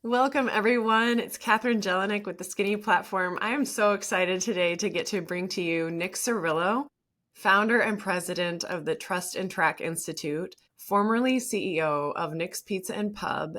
Welcome, everyone. It's Catherine Jelinek with the Skinny Platform. I am so excited today to get to bring to you Nick Sarillo, founder and president of the Trust and Track Institute, formerly CEO of Nick's Pizza and Pub.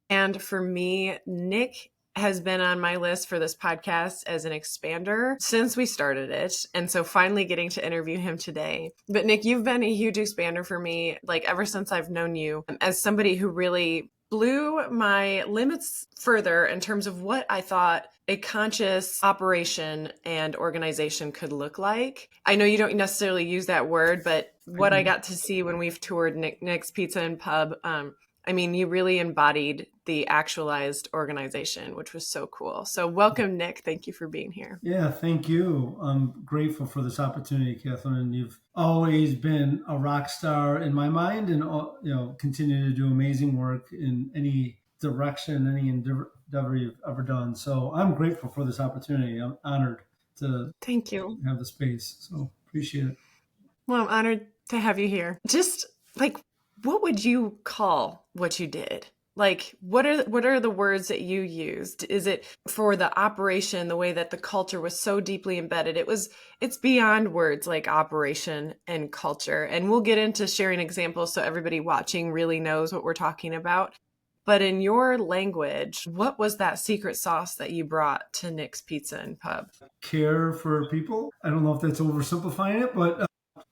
And for me, Nick has been on my list for this podcast as an expander since we started it. And so finally getting to interview him today. But Nick, you've been a huge expander for me, like ever since I've known you, as somebody who really blew my limits further in terms of what I thought a conscious operation and organization could look like. I know you don't necessarily use that word, but what I got to see when we've toured Nick's Pizza and Pub, you really embodied the actualized organization, which was so cool. So welcome, Nick. Thank you for being here. Yeah, thank you. I'm grateful for this opportunity, Catherine. You've always been a rock star in my mind, and continue to do amazing work in any direction, any endeavor you've ever done. So I'm grateful for this opportunity. I'm honored to Thank you. have the space. So appreciate it. Well, I'm honored to have you here. Just like, what would you call what you did? Like, what are the words that you used? Is it for the operation, the way that the culture was so deeply embedded? It's beyond words like operation and culture. And we'll get into sharing examples so everybody watching really knows what we're talking about. But in your language, what was that secret sauce that you brought to Nick's Pizza and Pub? Care for people. I don't know if that's oversimplifying it, but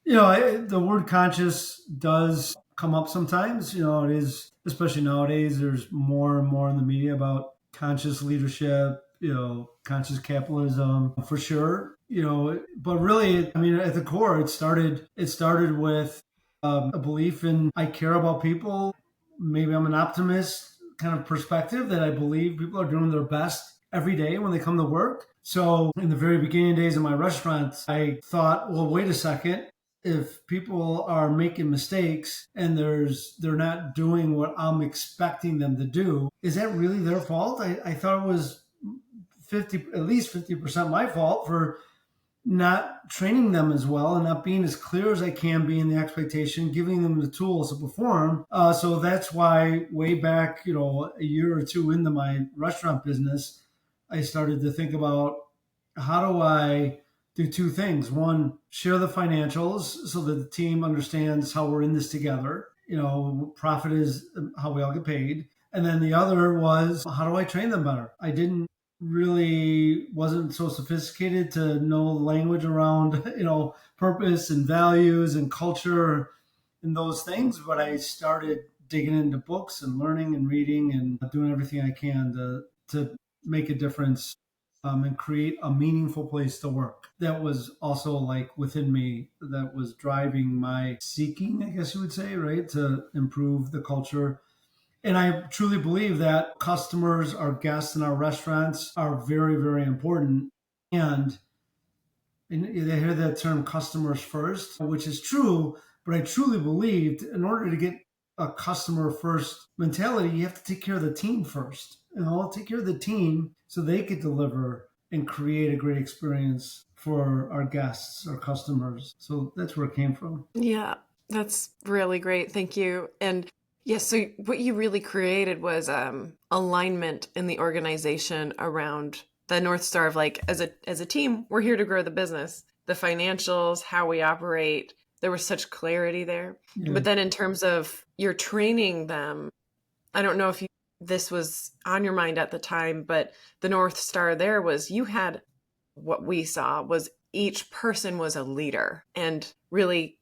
the word conscious does come up sometimes. It is, especially nowadays, there's more and more in the media about conscious leadership, conscious capitalism for sure. But really, at the core, it started with a belief in I care about people. Maybe I'm an optimist kind of perspective that I believe people are doing their best every day when they come to work. So in the very beginning days of my restaurant, I thought, well, wait a second. If people are making mistakes and they're not doing what I'm expecting them to do, is that really their fault? I thought it was at least 50% my fault for not training them as well and not being as clear as I can be in the expectation, giving them the tools to perform. So that's why way back, a year or two into my restaurant business, I started to think about how do I do two things. One, share the financials so that the team understands how we're in this together. Profit is how we all get paid. And then the other was, how do I train them better? I didn't really wasn't so sophisticated to know language around, purpose and values and culture and those things. But I started digging into books and learning and reading and doing everything I can to make a difference and create a meaningful place to work. That was also like within me, that was driving my seeking, I guess you would say, right? To improve the culture. And I truly believe that customers, our guests in our restaurants are very, very important. And they hear that term customers first, which is true, but I truly believed in order to get a customer first mentality, you have to take care of the team first. Take care of the team so they could deliver and create a great experience for our guests, our customers. So that's where it came from. Yeah, that's really great. Thank you. And yes, so what you really created was alignment in the organization around the North Star of like, as a team, we're here to grow the business, the financials, how we operate. There was such clarity there. Yeah. But then in terms of your training them, I don't know if this was on your mind at the time, but the North Star there was you had what we saw was each person was a leader and really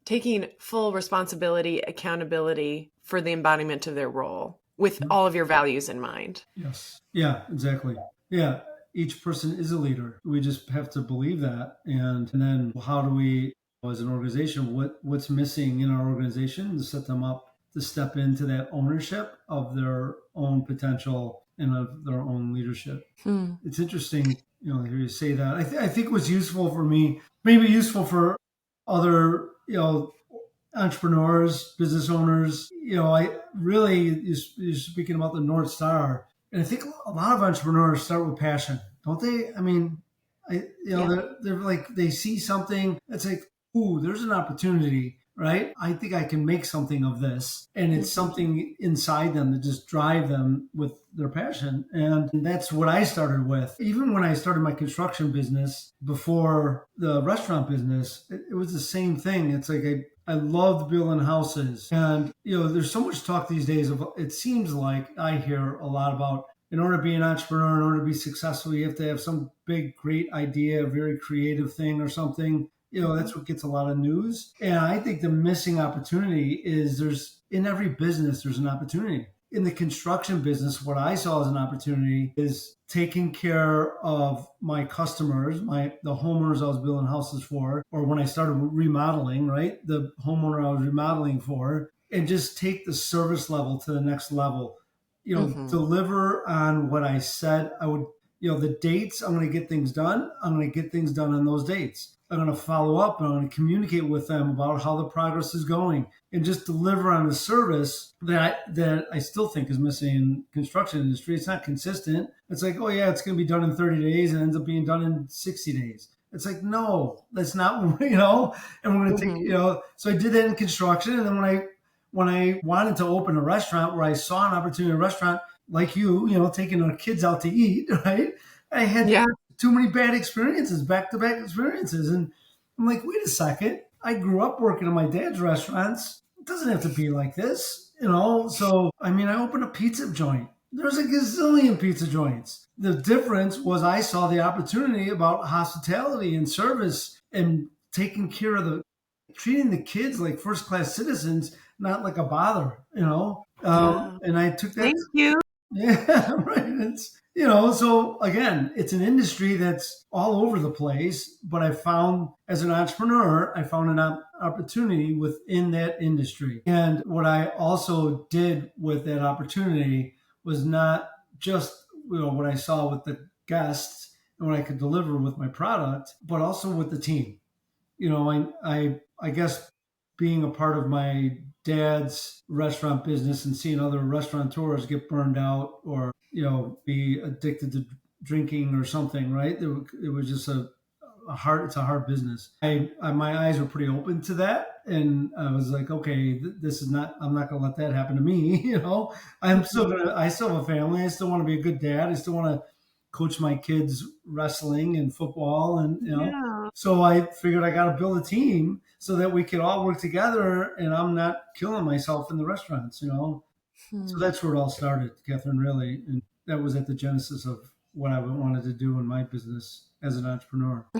taking full responsibility, accountability for the embodiment of their role with all of your values in mind. Yes. Yeah, exactly. Yeah. Each person is a leader. We just have to believe that. And then how do we, as an organization, what's missing in our organization to set them up to step into that ownership of their own potential and of their own leadership? It's interesting, hear you say that. I think what's useful for me, maybe useful for other, entrepreneurs, business owners. I really, you're speaking about the North Star. And I think a lot of entrepreneurs start with passion, don't they? Yeah. They're like, they see something that's like, ooh, there's an opportunity, right? I think I can make something of this. And it's Mhm. something inside them that just drive them with their passion. And that's what I started with. Even when I started my construction business before the restaurant business, it was the same thing. It's like I loved building houses. And, there's so much talk these days of, it seems like I hear a lot about, in order to be an entrepreneur, in order to be successful, you have to have some big, great idea, a very creative thing or something. Mhm. That's what gets a lot of news. And I think the missing opportunity is there's in every business, there's an opportunity. In the construction business, what I saw as an opportunity is taking care of my customers, the homeowners I was building houses for, or when I started remodeling, right? The homeowner I was remodeling for, and just take the service level to the next level. Mhm. Deliver on what I said I would. The dates I'm going to get things done. I'm going to get things done on those dates. I'm going to follow up and I'm going to communicate with them about how the progress is going and just deliver on the service that I still think is missing in construction industry. It's not consistent. It's like, oh yeah, it's going to be done in 30 days and ends up being done in 60 days. It's like, no, that's not, and we're going to take, Mhm. so I did that in construction. And then when I wanted to open a restaurant where I saw an opportunity in a restaurant like taking our kids out to eat, right? I had Yeah. too many bad experiences, back to back experiences. And I'm like, wait a second. I grew up working in my dad's restaurants. It doesn't have to be like this. So, I mean, I opened a pizza joint. There's a gazillion pizza joints. The difference was I saw the opportunity about hospitality and service and taking care of treating the kids like first class citizens, not like a bother. Yeah. And I took that. Thank you. Yeah, right. So again, it's an industry that's all over the place, but I found as an entrepreneur, I found an opportunity within that industry. And what I also did with that opportunity was not just, what I saw with the guests and what I could deliver with my product, but also with the team. I guess being a part of my dad's restaurant business and seeing other restaurateurs get burned out or be addicted to drinking or something, right? It was just it's a hard business. My eyes were pretty open to that, and I was like, okay, this is not. I'm not going to let that happen to me. I'm still Mhm. gonna. I still have a family. I still want to be a good dad. I still want to coach my kids wrestling and football, and Yeah. so I figured I got to build a team so that we could all work together, and I'm not killing myself in the restaurants. So Hmm. that's where it all started, Catherine. Really, and that was at the genesis of what I wanted to do in my business as an entrepreneur.